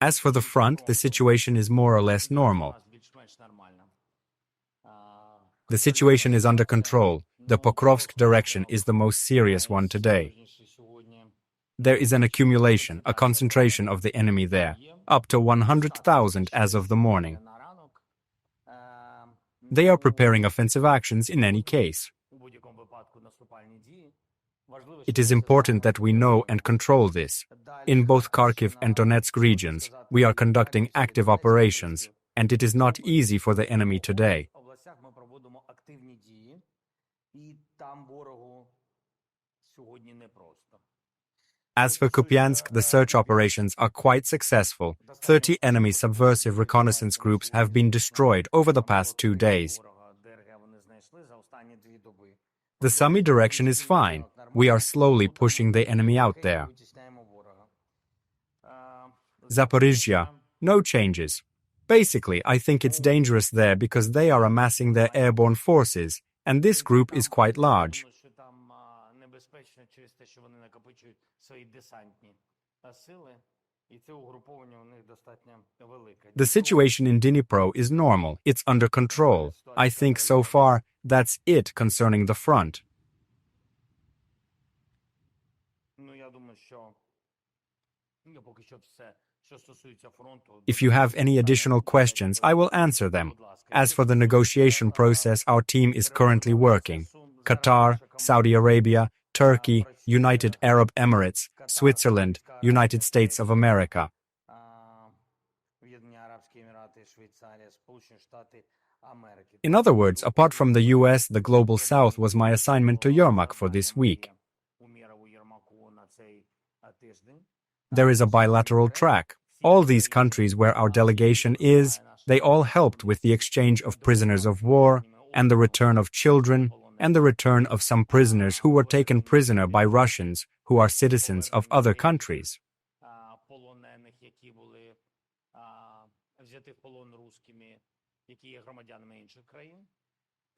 As for the front, the situation is more or less normal. The situation is under control. The Pokrovsk direction is the most serious one today. There is an accumulation, a concentration of the enemy there, up to 100,000 as of the morning. They are preparing offensive actions in any case. It is important that we know and control this. In both Kharkiv and Donetsk regions, we are conducting active operations, and it is not easy for the enemy today. As for Kupiansk, the search operations are quite successful. 30 enemy subversive reconnaissance groups have been destroyed over the past 2 days. The Sumy direction is fine. We are slowly pushing the enemy out there. Zaporizhzhia, no changes. Basically, I think it's dangerous there because they are amassing their airborne forces, and this group is quite large. The situation in Dnipro is normal. It's under control. I think so far that's it concerning the front. If you have any additional questions, I will answer them. As for the negotiation process, our team is currently working. Qatar, Saudi Arabia, Turkey, United Arab Emirates, Switzerland, United States of America. In other words, apart from the US, the Global South was my assignment to Yermak for this week. There is a bilateral track. All these countries where our delegation is, they all helped with the exchange of prisoners of war and the return of children and the return of some prisoners who were taken prisoner by Russians who are citizens of other countries.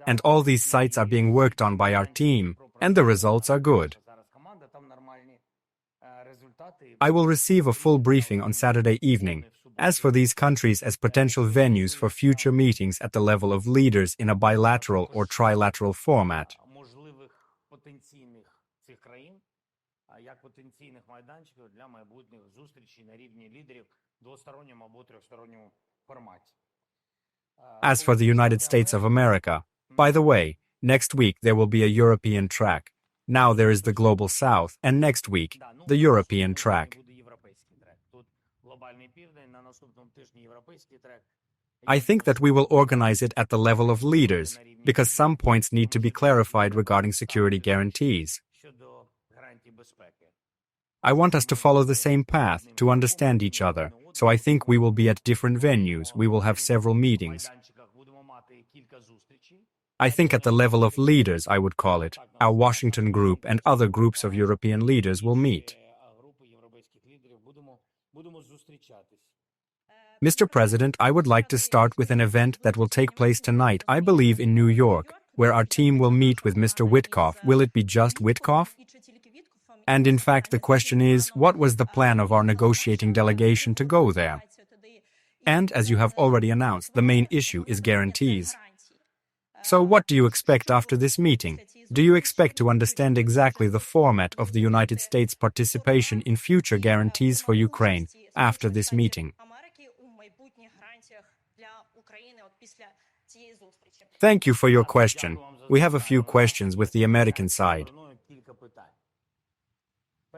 And all these sites are being worked on by our team, and the results are good. I will receive a full briefing on Saturday evening. As for these countries as potential venues for future meetings at the level of leaders in a bilateral or trilateral format. As for the United States of America, by the way, next week there will be a European track. Now there is the Global South, and next week, the European track. I think that we will organize it at the level of leaders, because some points need to be clarified regarding security guarantees. I want us to follow the same path, to understand each other, so I think we will be at different venues, we will have several meetings. I think at the level of leaders, I would call it, our Washington group and other groups of European leaders will meet. Mr. President, I would like to start with an event that will take place tonight, I believe in New York, where our team will meet with Mr. Witkoff. Will it be just Witkoff? And in fact, the question is, what was the plan of our negotiating delegation to go there? And, as you have already announced, the main issue is guarantees. So what do you expect after this meeting? Do you expect to understand exactly the format of the United States' participation in future guarantees for Ukraine after this meeting? Thank you for your question. We have a few questions with the American side.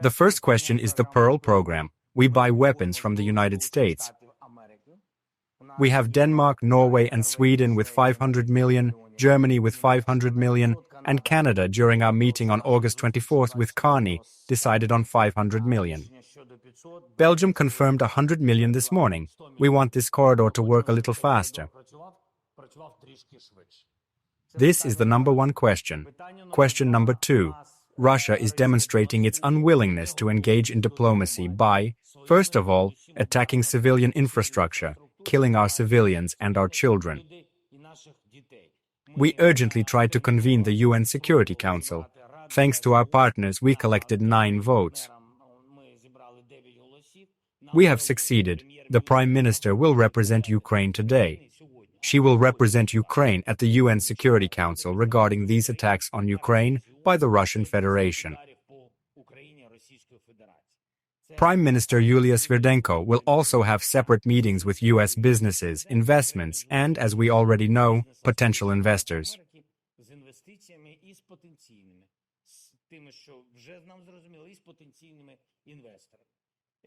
The first question is the Pearl program. We buy weapons from the United States. We have Denmark, Norway, and Sweden with 500 million, Germany with 500 million, and Canada during our meeting on August 24th with Carney decided on 500 million. Belgium confirmed 100 million this morning. We want this corridor to work a little faster. This is the number one question. Question number two. Russia is demonstrating its unwillingness to engage in diplomacy by, first of all, attacking civilian infrastructure, killing our civilians and our children. We urgently tried to convene the UN Security Council. Thanks to our partners, we collected 9 votes. We have succeeded. The Prime Minister will represent Ukraine today. She will represent Ukraine at the UN Security Council regarding these attacks on Ukraine by the Russian Federation. Prime Minister Yulia Sverdenko will also have separate meetings with US businesses, investments, and, as we already know, potential investors.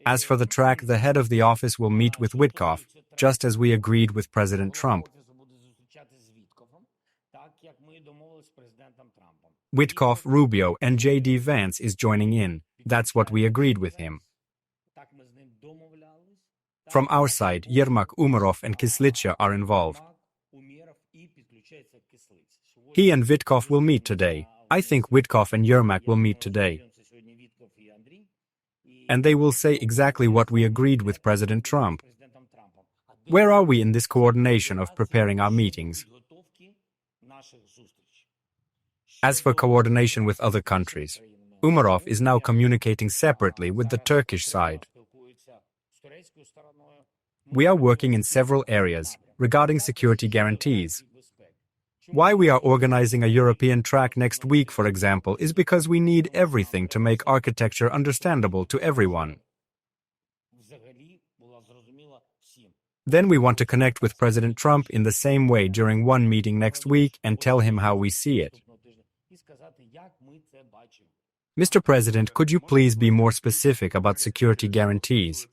As for the track, the head of the office will meet with Witkoff, just as we agreed with President Trump. Witkoff, Rubio, and J.D. Vance is joining in. That's what we agreed with him. From our side, Yermak, Umarov, and Kislitsa are involved. He and Witkoff will meet today. I think Witkoff and Yermak will meet today. And they will say exactly what we agreed with President Trump. Where are we in this coordination of preparing our meetings? As for coordination with other countries, Umarov is now communicating separately with the Turkish side. We are working in several areas regarding security guarantees. Why we are organizing a European track next week, for example, is because we need everything to make architecture understandable to everyone. Then we want to connect with President Trump in the same way during one meeting next week and tell him how we see it. Mr. President, could you please be more specific about security guarantees?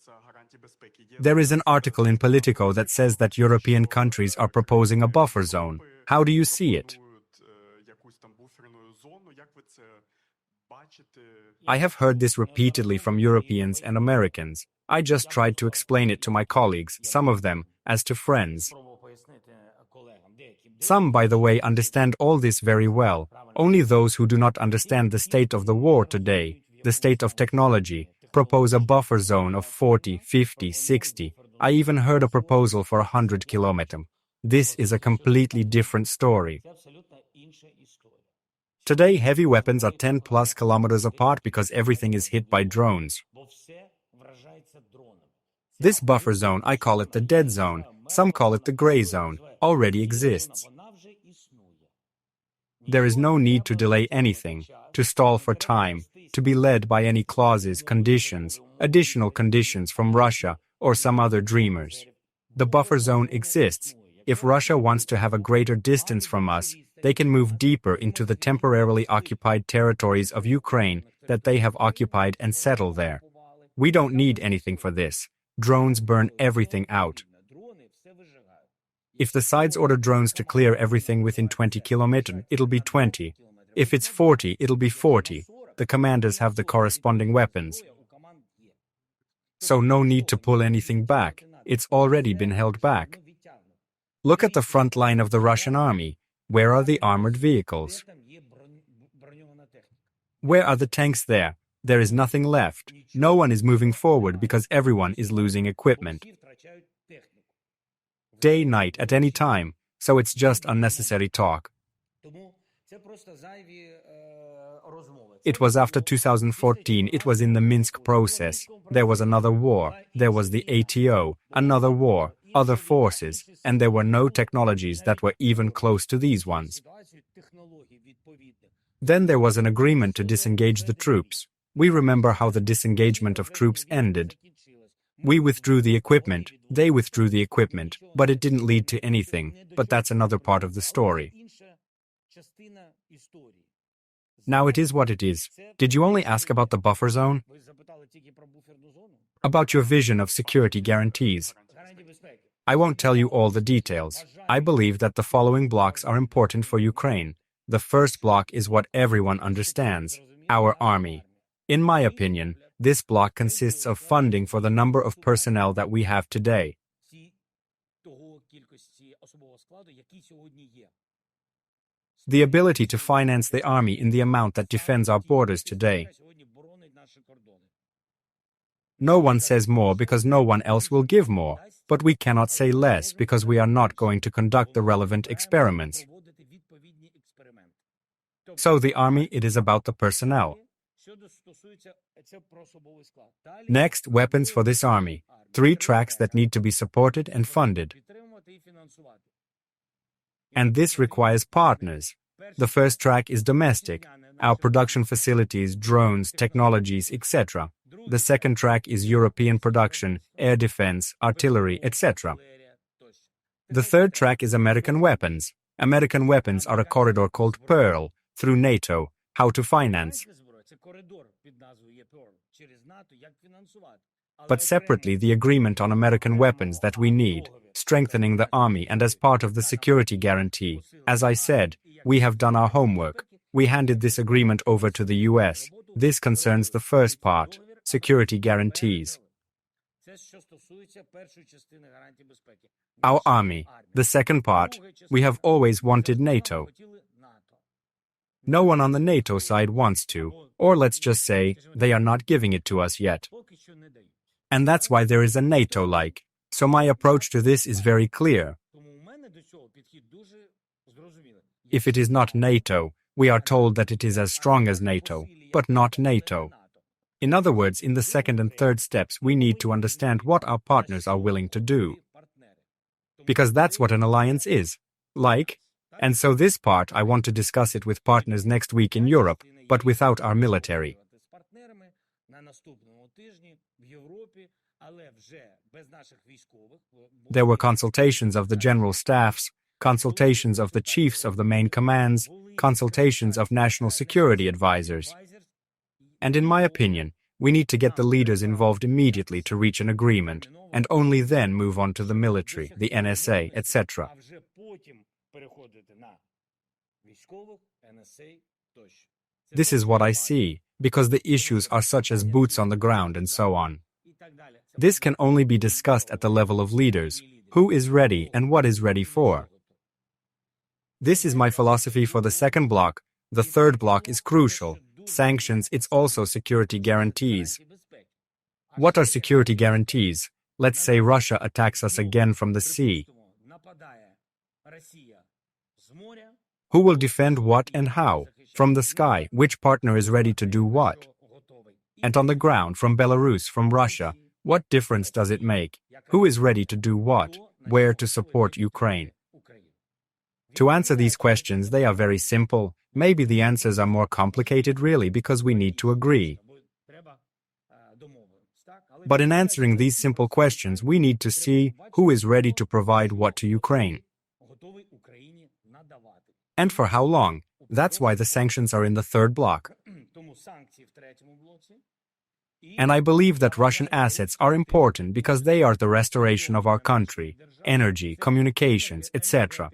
There is an article in Politico that says that European countries are proposing a buffer zone. How do you see it? I have heard this repeatedly from Europeans and Americans. I just tried to explain it to my colleagues, some of them, as to friends. Some, by the way, understand all this very well. Only those who do not understand the state of the war today, the state of technology, propose a buffer zone of 40, 50, 60. I even heard a proposal for 100 kilometers. This is a completely different story. Today, heavy weapons are 10 plus kilometers apart because everything is hit by drones. This buffer zone, I call it the dead zone, some call it the gray zone, already exists. There is no need to delay anything, to stall for time, to be led by any clauses, conditions, additional conditions from Russia or some other dreamers. The buffer zone exists. If Russia wants to have a greater distance from us, they can move deeper into the temporarily occupied territories of Ukraine that they have occupied and settle there. We don't need anything for this. Drones burn everything out. If the sides order drones to clear everything within 20 kilometers, it'll be 20. If it's 40, it'll be 40. The commanders have the corresponding weapons. So no need to pull anything back. It's already been held back. Look at the front line of the Russian army. Where are the armored vehicles? Where are the tanks there? There is nothing left. No one is moving forward because everyone is losing equipment. Day, night, at any time. So it's just unnecessary talk. It was after 2014, it was in the Minsk process. There was another war. There was the ATO, another war, other forces, and there were no technologies that were even close to these ones. Then there was an agreement to disengage the troops. We remember how the disengagement of troops ended. We withdrew the equipment, they withdrew the equipment, but it didn't lead to anything. But that's another part of the story. Now it is what it is. Did you only ask about the buffer zone? About your vision of security guarantees. I won't tell you all the details. I believe that the following blocks are important for Ukraine. The first block is what everyone understands, our army. In my opinion, this block consists of funding for the number of personnel that we have today. The ability to finance the army in the amount that defends our borders today. No one says more because no one else will give more, but we cannot say less because we are not going to conduct the relevant experiments. So the army, it is about the personnel. Next, weapons for this army. 3 tracks that need to be supported and funded. And this requires partners. The first track is domestic, our production facilities, drones, technologies, etc. The second track is European production, air defense, artillery, etc. The third track is American weapons. American weapons are a corridor called Pearl, through NATO, how to finance. But separately, the agreement on American weapons that we need, strengthening the army and as part of the security guarantee. As I said, we have done our homework. We handed this agreement over to the US. This concerns the first part, security guarantees. Our army, the second part, we have always wanted NATO. No one on the NATO side wants to, or let's just say, they are not giving it to us yet. And that's why there is a NATO-like. So my approach to this is very clear. If it is not NATO, we are told that it is as strong as NATO, but not NATO. In other words, in the second and third steps, we need to understand what our partners are willing to do. Because that's what an alliance is. Like, and so this part, I want to discuss it with partners next week in Europe, but without our military. There were consultations of the general staffs, consultations of the chiefs of the main commands, consultations of national security advisors. And in my opinion, we need to get the leaders involved immediately to reach an agreement, and only then move on to the military, the NSA, etc. This is what I see, because the issues are such as boots on the ground and so on. This can only be discussed at the level of leaders, who is ready and what is ready for. This is my philosophy for the second block. The third block is crucial. Sanctions, it's also security guarantees. What are security guarantees? Let's say Russia attacks us again from the sea. Who will defend what and how? From the sky, which partner is ready to do what? And on the ground, from Belarus, from Russia, what difference does it make? Who is ready to do what? Where to support Ukraine? To answer these questions, they are very simple. Maybe the answers are more complicated really because we need to agree. But in answering these simple questions, we need to see who is ready to provide what to Ukraine. And for how long? That's why the sanctions are in the third block. And I believe that Russian assets are important because they are the restoration of our country, energy, communications, etc.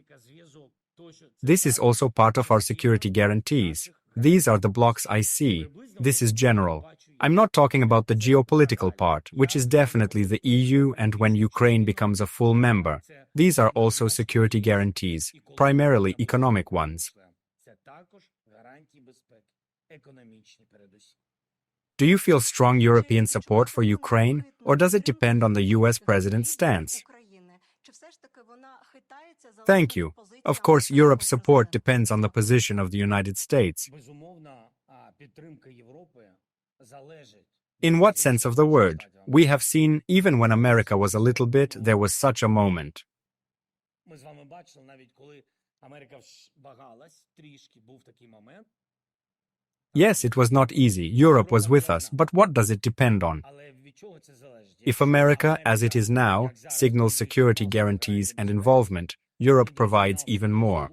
This is also part of our security guarantees. These are the blocks I see. This is general. I'm not talking about the geopolitical part, which is definitely the EU and when Ukraine becomes a full member. These are also security guarantees, primarily economic ones. Do you feel strong European support for Ukraine, or does it depend on the US president's stance? Thank you. Of course, Europe's support depends on the position of the United States. In what sense of the word? We have seen, even when America was a little bit, there was such a moment. Yes, it was not easy. Europe was with us, but what does it depend on? If America, as it is now, signals security guarantees and involvement, Europe provides even more.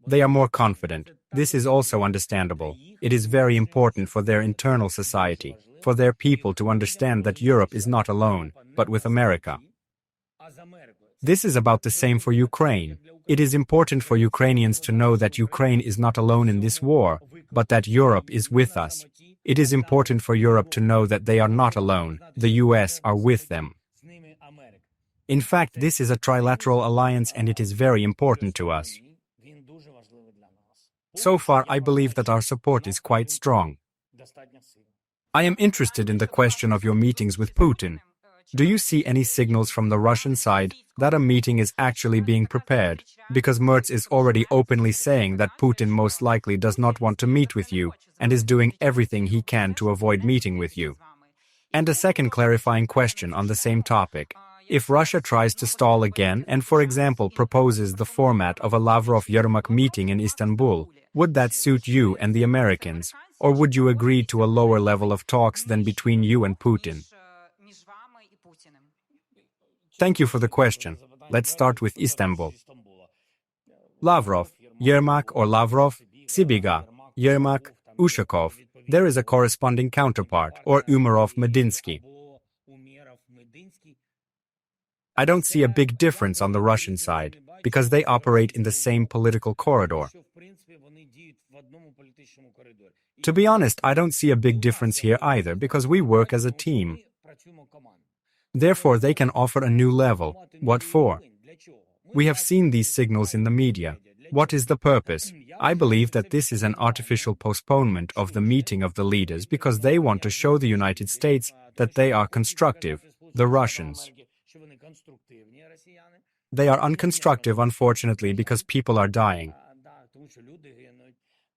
They are more confident. This is also understandable. It is very important for their internal society, for their people to understand that Europe is not alone, but with America. This is about the same for Ukraine. It is important for Ukrainians to know that Ukraine is not alone in this war, but that Europe is with us. It is important for Europe to know that they are not alone. The US are with them. In fact, this is a trilateral alliance and it is very important to us. So far, I believe that our support is quite strong. I am interested in the question of your meetings with Putin. Do you see any signals from the Russian side that a meeting is actually being prepared? Because Merz is already openly saying that Putin most likely does not want to meet with you and is doing everything he can to avoid meeting with you. And a second clarifying question on the same topic. If Russia tries to stall again and, for example, proposes the format of a Lavrov-Yermak meeting in Istanbul, would that suit you and the Americans? Or would you agree to a lower level of talks than between you and Putin? Thank you for the question. Let's start with Istanbul. Lavrov, Yermak or Lavrov, Sibiga, Yermak, Ushakov. There is a corresponding counterpart, or Umarov-Medinsky. I don't see a big difference on the Russian side, because they operate in the same political corridor. To be honest, I don't see a big difference here either, because we work as a team. Therefore, they can offer a new level. What for? We have seen these signals in the media. What is the purpose? I believe that this is an artificial postponement of the meeting of the leaders because they want to show the United States that they are constructive, the Russians. They are unconstructive, unfortunately, because people are dying.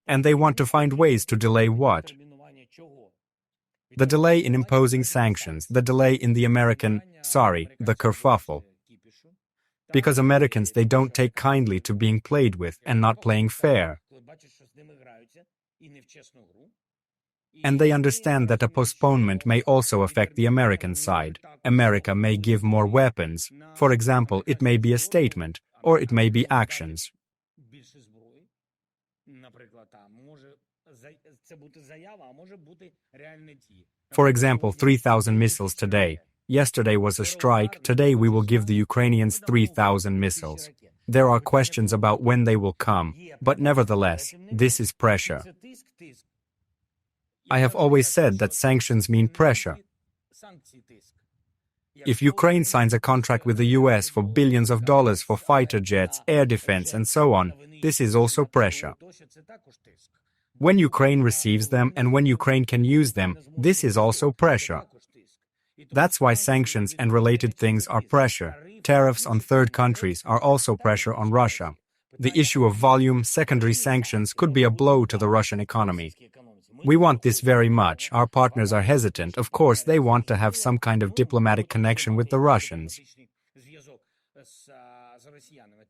And they want to find ways to delay what? The delay in imposing sanctions, the delay in the the kerfuffle. Because Americans, they don't take kindly to being played with and not playing fair. And they understand that a postponement may also affect the American side. America may give more weapons. For example, it may be a statement, or it may be actions. For example, 3,000 missiles today. Yesterday was a strike, today we will give the Ukrainians 3,000 missiles. There are questions about when they will come, but nevertheless, this is pressure. I have always said that sanctions mean pressure. If Ukraine signs a contract with the US for billions of dollars for fighter jets, air defense, and so on, this is also pressure. When Ukraine receives them and when Ukraine can use them, this is also pressure. That's why sanctions and related things are pressure. Tariffs on third countries are also pressure on Russia. The issue of volume, secondary sanctions could be a blow to the Russian economy. We want this very much. Our partners are hesitant. Of course, they want to have some kind of diplomatic connection with the Russians.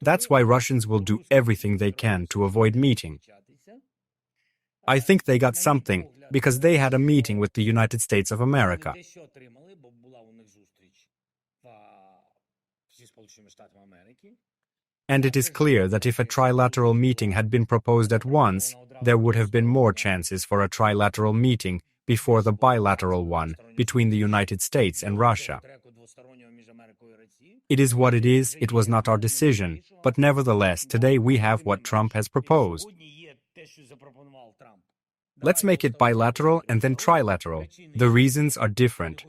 That's why Russians will do everything they can to avoid meeting. I think they got something, because they had a meeting with the United States of America. And it is clear that if a trilateral meeting had been proposed at once, there would have been more chances for a trilateral meeting before the bilateral one between the United States and Russia. It is what it is, it was not our decision, but nevertheless, today we have what Trump has proposed. Let's make it bilateral and then trilateral. The reasons are different.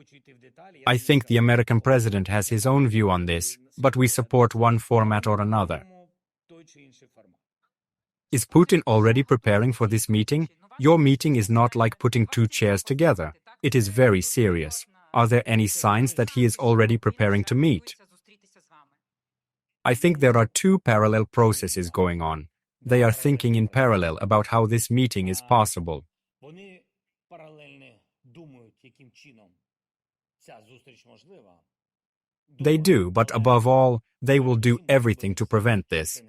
I think the American president has his own view on this, but we support one format or another. Is Putin already preparing for this meeting? Your meeting is not like putting two chairs together. It is very serious. Are there any signs that he is already preparing to meet? I think there are two parallel processes going on. They are thinking in parallel about how this meeting is possible. They do, but above all, they will do everything to prevent this.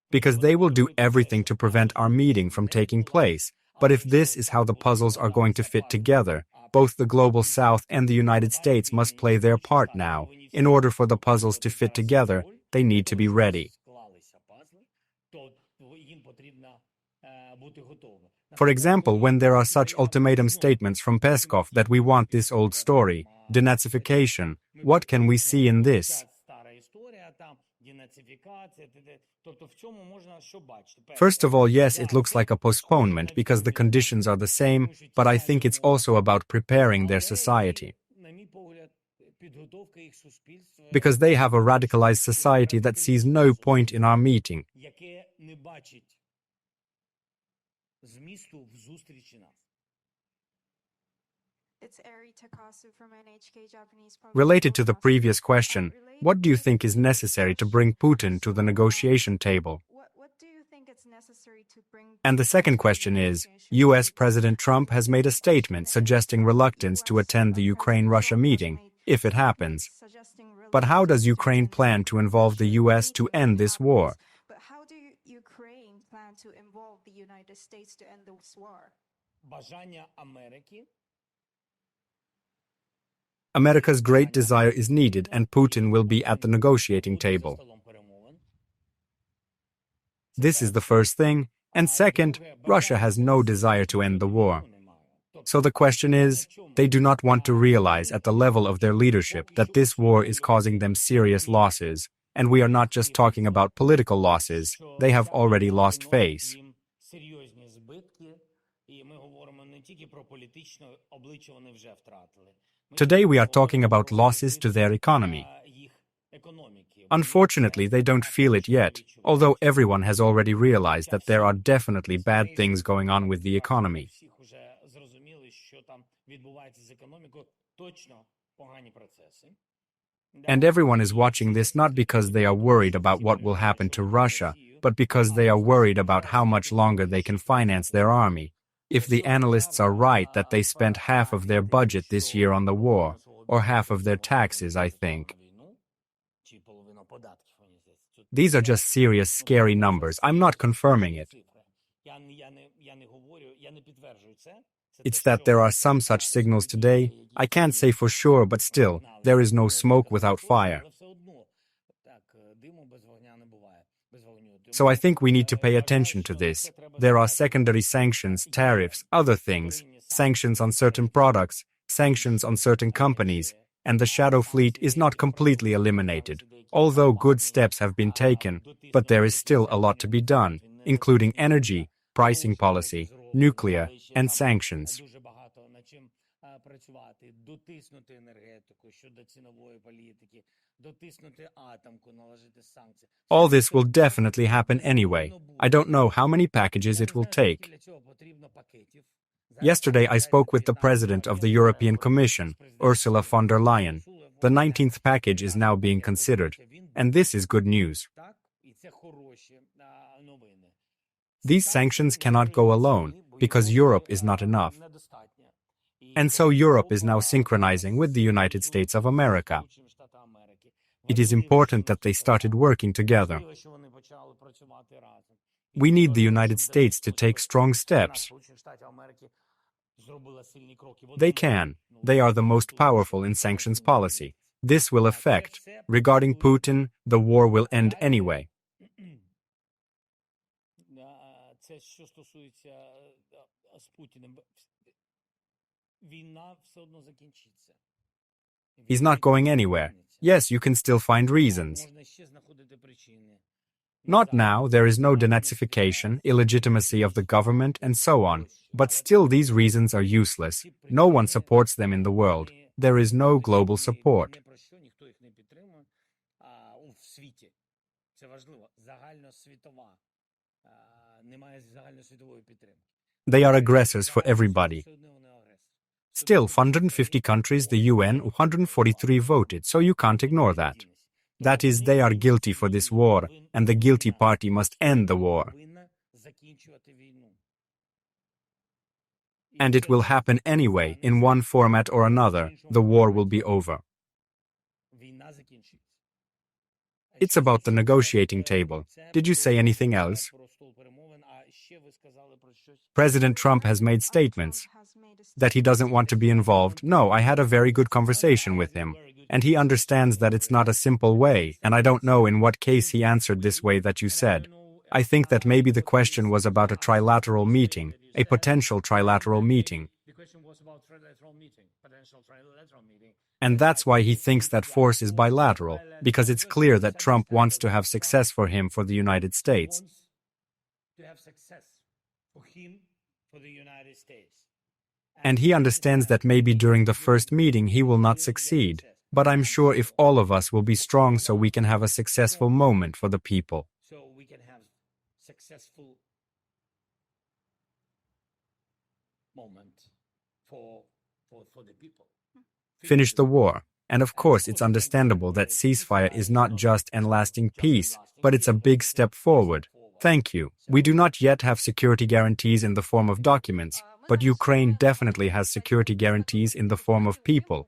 Because they will do everything to prevent our meeting from taking place. But if this is how the puzzles are going to fit together, both the Global South and the United States must play their part now. In order for the puzzles to fit together, they need to be ready. For example, when there are such ultimatum statements from Peskov that we want this old story, denazification, what can we see in this? First of all, yes, it looks like a postponement because the conditions are the same, but I think it's also about preparing their society. Because they have a radicalized society that sees no point in our meeting. Related to the previous question, what do you think is necessary to bring Putin to the negotiation table? And the second question is, US President Trump has made a statement suggesting reluctance to attend the Ukraine-Russia meeting, if it happens. But how does Ukraine plan to involve the US to end this war? America's great desire is needed and Putin will be at the negotiating table. This is the first thing, and second, Russia has no desire to end the war. So the question is, they do not want to realize at the level of their leadership that this war is causing them serious losses, and we are not just talking about political losses, they have already lost face. Today we are talking about losses to their economy. Unfortunately, they don't feel it yet, although everyone has already realized that there are definitely bad things going on with the economy. And everyone is watching this not because they are worried about what will happen to Russia, but because they are worried about how much longer they can finance their army. If the analysts are right that they spent half of their budget this year on the war, or half of their taxes, I think. These are just serious, scary numbers. I'm not confirming it. It's that there are some such signals today. I can't say for sure, but still, there is no smoke without fire. So I think we need to pay attention to this. There are secondary sanctions, tariffs, other things, sanctions on certain products, sanctions on certain companies, and the shadow fleet is not completely eliminated, although good steps have been taken, but there is still a lot to be done, including energy, pricing policy, nuclear, and sanctions. All this will definitely happen anyway. I don't know how many packages it will take. Yesterday I spoke with the President of the European Commission, Ursula von der Leyen. The 19th package is now being considered, and this is good news. These sanctions cannot go alone, because Europe is not enough. And so Europe is now synchronizing with the United States of America. It is important that they started working together. We need the United States to take strong steps. They can. They are the most powerful in sanctions policy. This will affect. Regarding Putin, the war will end anyway. He's not going anywhere. Yes, you can still find reasons. Not now, there is no denazification, illegitimacy of the government, and so on. But still these reasons are useless. No one supports them in the world. There is no global support. They are aggressors for everybody. Still, 150 countries, the UN, 143 voted, so you can't ignore that. That is, they are guilty for this war, and the guilty party must end the war. And it will happen anyway, in one format or another, the war will be over. It's about the negotiating table. Did you say anything else? President Trump has made statements that he doesn't want to be involved. No, I had a very good conversation with him, and he understands that it's not a simple way, and I don't know in what case he answered this way that you said. I think that maybe the question was about a trilateral meeting, a potential trilateral meeting. And that's why he thinks that force is bilateral, because it's clear that Trump wants to have success for him for the United States. And he understands that maybe during the first meeting he will not succeed, but I'm sure if all of us will be strong so we can have a successful moment for the people. Finish the war. And of course, it's understandable that ceasefire is not just and lasting peace, but it's a big step forward. Thank you. We do not yet have security guarantees in the form of documents, but Ukraine definitely has security guarantees in the form of people.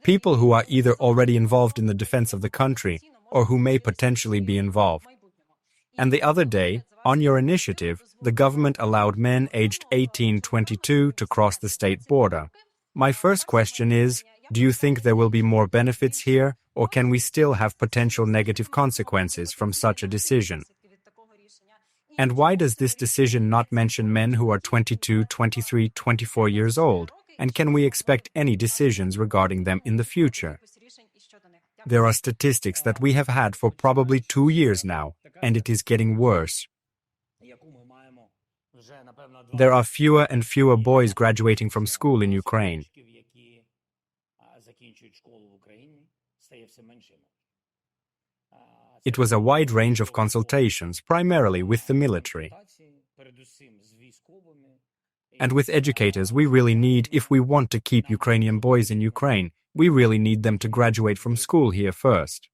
People who are either already involved in the defense of the country or who may potentially be involved. And the other day, on your initiative, the government allowed men aged 18-22 to cross the state border. My first question is, do you think there will be more benefits here, or can we still have potential negative consequences from such a decision? And why does this decision not mention men who are 22, 23, 24 years old? And can we expect any decisions regarding them in the future? There are statistics that we have had for probably 2 years now, and it is getting worse. There are fewer and fewer boys graduating from school in Ukraine. It was a wide range of consultations, primarily with the military. And with educators, we really need, if we want to keep Ukrainian boys in Ukraine, we really need them to graduate from school here first.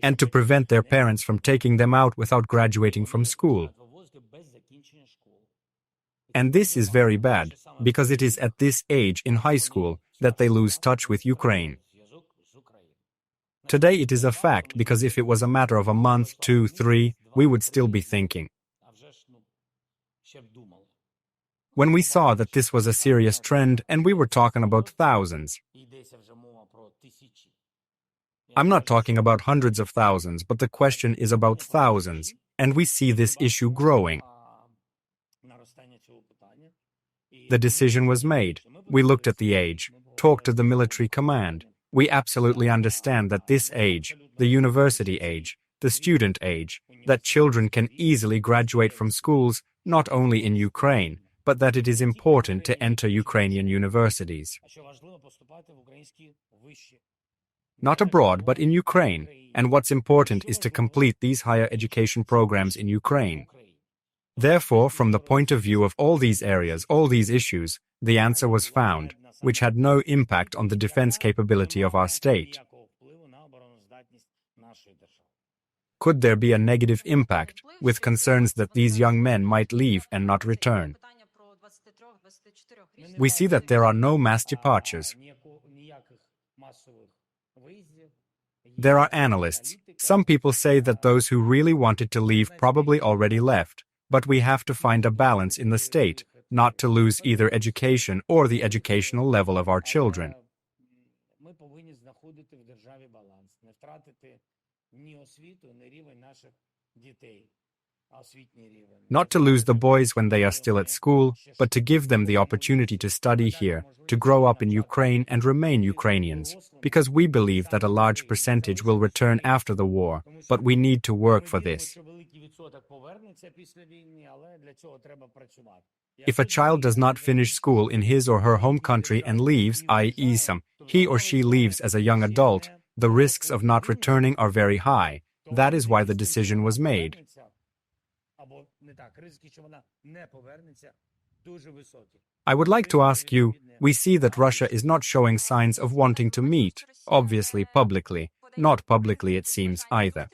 And to prevent their parents from taking them out without graduating from school. And this is very bad, because it is at this age in high school that they lose touch with Ukraine. Today it is a fact, because if it was a matter of a month, 2, 3, we would still be thinking. When we saw that this was a serious trend, and we were talking about thousands. I'm not talking about hundreds of thousands, but the question is about thousands, and we see this issue growing. The decision was made. We looked at the age, talked to the military command. We absolutely understand that this age, the university age, the student age, that children can easily graduate from schools not only in Ukraine, but that it is important to enter Ukrainian universities. Not abroad, but in Ukraine, and what's important is to complete these higher education programs in Ukraine. Therefore, from the point of view of all these areas, all these issues, the answer was found, which had no impact on the defense capability of our state. Could there be a negative impact, with concerns that these young men might leave and not return? We see that there are no mass departures. There are analysts. Some people say that those who really wanted to leave probably already left, but we have to find a balance in the state, not to lose either education or the educational level of our children. Not to lose the boys when they are still at school, but to give them the opportunity to study here, to grow up in Ukraine and remain Ukrainians, because we believe that a large percentage will return after the war, but we need to work for this. If a child does not finish school in his or her home country and leaves, i.e. he or she leaves as a young adult, the risks of not returning are very high. That is why the decision was made. I would like to ask you, we see that Russia is not showing signs of wanting to meet, obviously publicly, not publicly it seems either.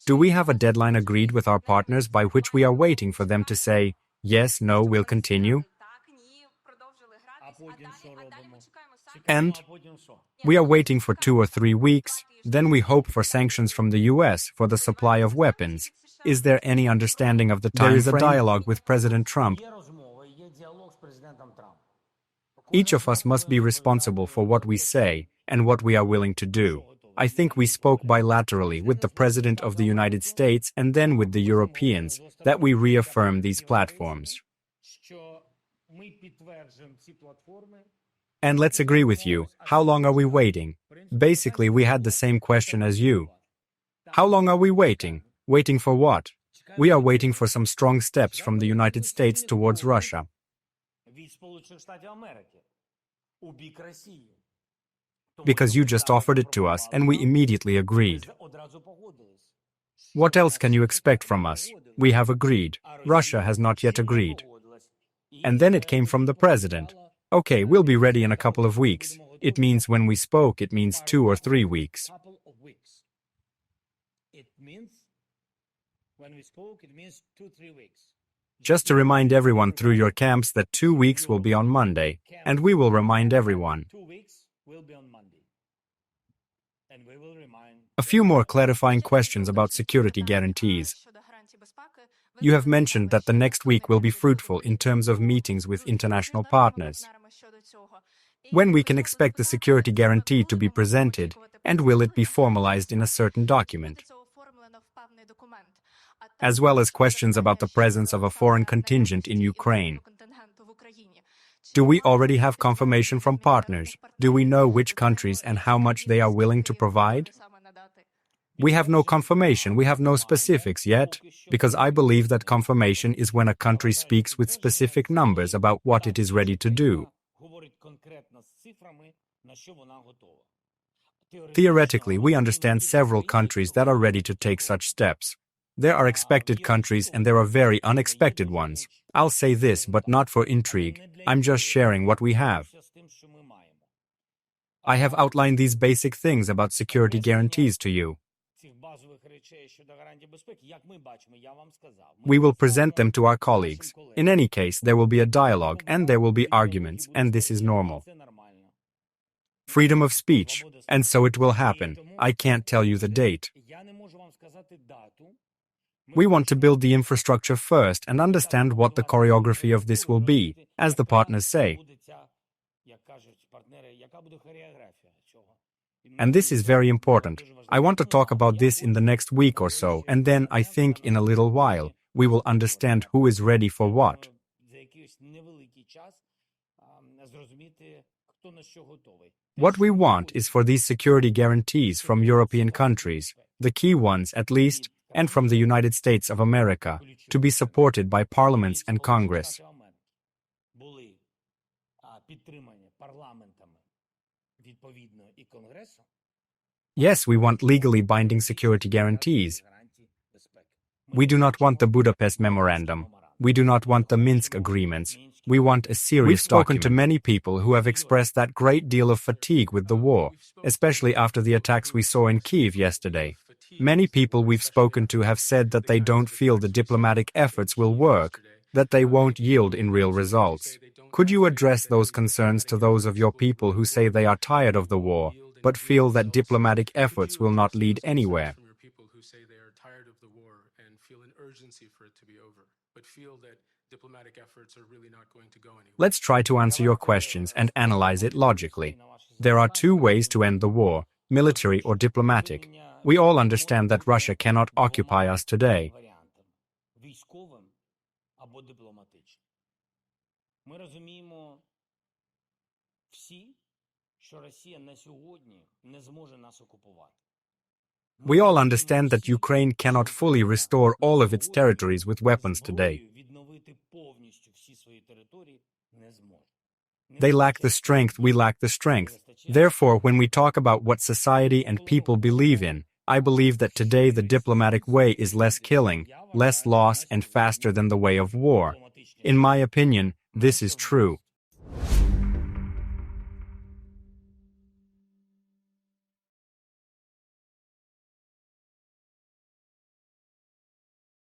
Do we have a deadline agreed with our partners by which we are waiting for them to say, yes, no, we'll continue? And we are waiting for 2 or 3 weeks, then we hope for sanctions from the US for the supply of weapons. Is there any understanding of the time frame? There is a dialogue with President Trump. Each of us must be responsible for what we say and what we are willing to do. I think we spoke bilaterally with the President of the United States and then with the Europeans that we reaffirm these platforms. And let's agree with you, how long are we waiting? Basically, we had the same question as you. How long are we waiting? Waiting for what? We are waiting for some strong steps from the United States towards Russia. Because you just offered it to us and we immediately agreed. What else can you expect from us? We have agreed. Russia has not yet agreed. And then it came from the president. Okay, we'll be ready in a couple of weeks. It means when we spoke, it means 2 or 3 weeks. Just to remind everyone through your camps that 2 weeks will be on Monday, and we will remind everyone. A few more clarifying questions about security guarantees. You have mentioned that the next week will be fruitful in terms of meetings with international partners. When we can expect the security guarantee to be presented, and will it be formalized in a certain document? As well as questions about the presence of a foreign contingent in Ukraine. Do we already have confirmation from partners? Do we know which countries and how much they are willing to provide? We have no confirmation, we have no specifics yet, because I believe that confirmation is when a country speaks with specific numbers about what it is ready to do. Theoretically, we understand several countries that are ready to take such steps. There are expected countries and there are very unexpected ones. I'll say this, but not for intrigue. I'm just sharing what we have. I have outlined these basic things about security guarantees to you. We will present them to our colleagues. In any case, there will be a dialogue and there will be arguments, and this is normal. Freedom of speech, and so it will happen. I can't tell you the date. We want to build the infrastructure first and understand what the choreography of this will be, as the partners say. And this is very important. I want to talk about this in the next week or so, and then I think in a little while, we will understand who is ready for what. What we want is for these security guarantees from European countries, the key ones at least, and from the United States of America, to be supported by parliaments and Congress. Yes, we want legally binding security guarantees. We do not want the Budapest Memorandum. We do not want the Minsk agreements. We want a serious document. We've spoken to many people who have expressed that great deal of fatigue with the war, especially after the attacks we saw in Kyiv yesterday. Many people we've spoken to have said that they don't feel the diplomatic efforts will work, that they won't yield in real results. Could you address those concerns to those of your people who say they are tired of the war, but feel that diplomatic efforts will not lead anywhere? Let's try to answer your questions and analyze it logically. There are 2 ways to end the war, military or diplomatic. We all understand that Russia cannot occupy us today. We all understand that Ukraine cannot fully restore all of its territories with weapons today. They lack the strength, we lack the strength. Therefore, when we talk about what society and people believe in, I believe that today the diplomatic way is less killing, less loss, and faster than the way of war. In my opinion, this is true.